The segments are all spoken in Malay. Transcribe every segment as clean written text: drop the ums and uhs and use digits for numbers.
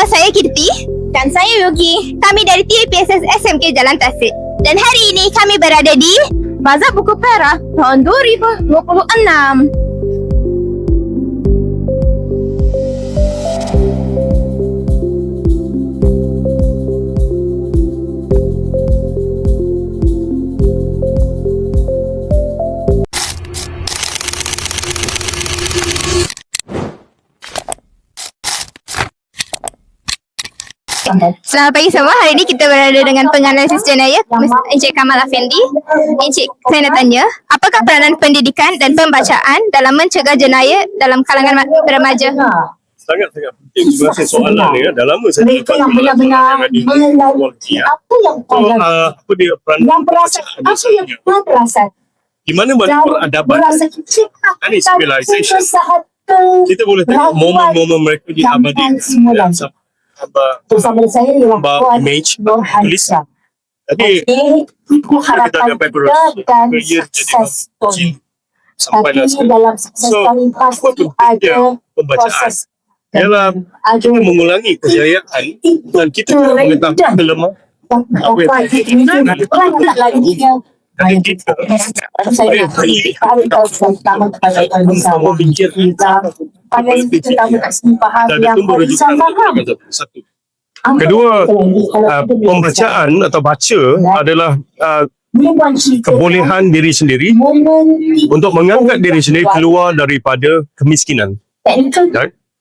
Saya Kirti dan saya Yogi. Kami dari TAPSS SMK Jalan Tasik. Dan hari ini kami berada di Bazar Buku Perak tahun 2026. Selamat pagi semua. Hari ini kita berada dengan penganalisis jenayah Encik Kamal Afendi. Encik, saya nak tanya, apakah peranan pendidikan dan pembacaan dalam mencegah jenayah dalam kalangan remaja? Sangat-sangat penting. Terima kasih soalan ni. Dah lama saya lepas benar-benar apa dia peranan pembacaan di mana peradaban and civilization. Kita boleh tengok momen-momen mereka diabadikan bersama saya ialah Puan image Nur tulis. Hanisha. Jadi harapan kita dan sukses sampai tapi dalam sukses kali pasti ada proses ialah kita mengulangi kejayaan dan kita mengetahui kelemahan apa yang dan kita saya pertama kepada bersama pada kita faham yang bisa faham. Satu. Kedua, pembacaan atau baca adalah kebolehan diri sendiri untuk mengangkat diri sendiri keluar daripada kemiskinan. Dan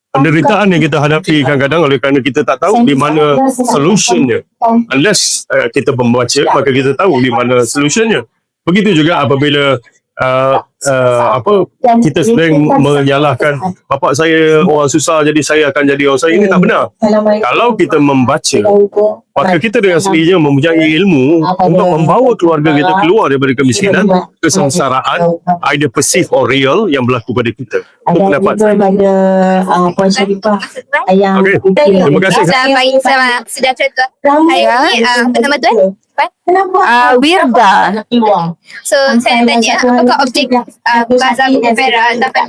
penderitaan yang kita hadapi kadang-kadang oleh kerana kita tak tahu di mana solutionnya. Unless kita membaca, maka kita tahu di mana solutionnya. Begitu juga apabila kita sering menyalahkan bapak saya orang susah jadi saya akan jadi orang saya. Ini tak benar. Kalau kita membaca, maka kita dengan sendirinya mempunyai ilmu untuk membawa keluarga kita keluar daripada kemiskinan, kesengsaraan, either perceived or real yang berlaku pada kita. Untuk mendapat Puan Syarifah yang terima kasih. Selamat pagi, selamat sejahtera. Hari ini, apa nama tuan? Wirda. So, saya nak tanya, apakah objek Bazar Buku Perak dapat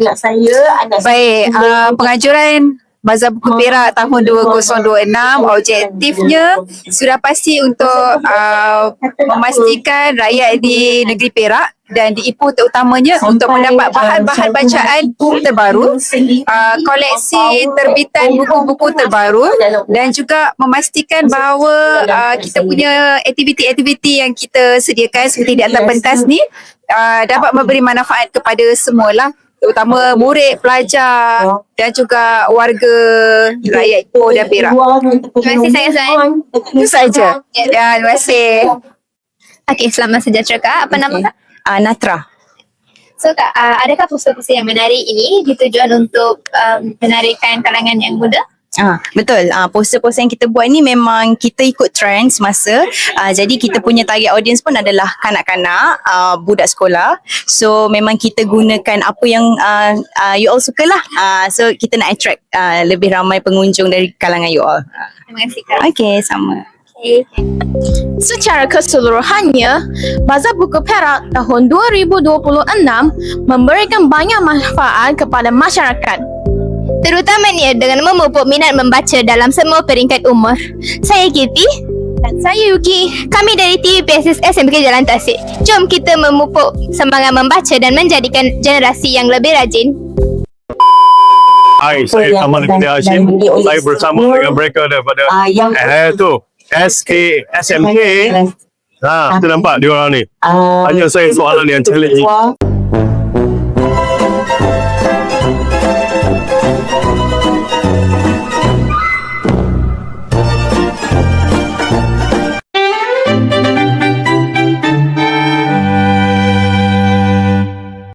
Baik, pengajuran Bazar Buku Perak tahun 2026 objektifnya sudah pasti untuk memastikan rakyat di negeri Perak dan di Ipoh terutamanya untuk mendapat bahan-bahan bacaan terbaru, koleksi terbitan buku-buku terbaru dan juga memastikan bahawa kita punya aktiviti-aktiviti yang kita sediakan seperti di atas pentas ni dapat memberi manfaat kepada semualah, terutama murid, pelajar dan juga warga rakyat Ipoh dan Perak. Terima kasih sangat-sangat. Itu saja. Ya, terima kasih. Okey, selamat sejahtera Kak. Apa nama Kak? Natra. So Kak, adakah poster-poster yang menarik ini ditujuan untuk menarikkan kalangan yang muda? Betul. Poster-poster yang kita buat ni memang kita ikut trend semasa. Jadi kita punya target audience pun adalah kanak-kanak, budak sekolah. So memang kita gunakan apa yang you all suka lah. So kita nak attract lebih ramai pengunjung dari kalangan you all. Terima kasih Kak. Okay, sama. Secara keseluruhannya, Bazar Buku Perak tahun 2026 memberikan banyak manfaat kepada masyarakat. Terutamanya dengan memupuk minat membaca dalam semua peringkat umur. Saya Kirti Dan saya Yuki. Kami dari TAPSS SMK Jalan Tasik. Jom kita memupuk semangat membaca dan menjadikan generasi yang lebih rajin. Hai, saya Kamal Hashim. Saya bersama dengan mereka daripada SMK. Kita nampak dia orang ni. Hanya saya soalan yang challenge.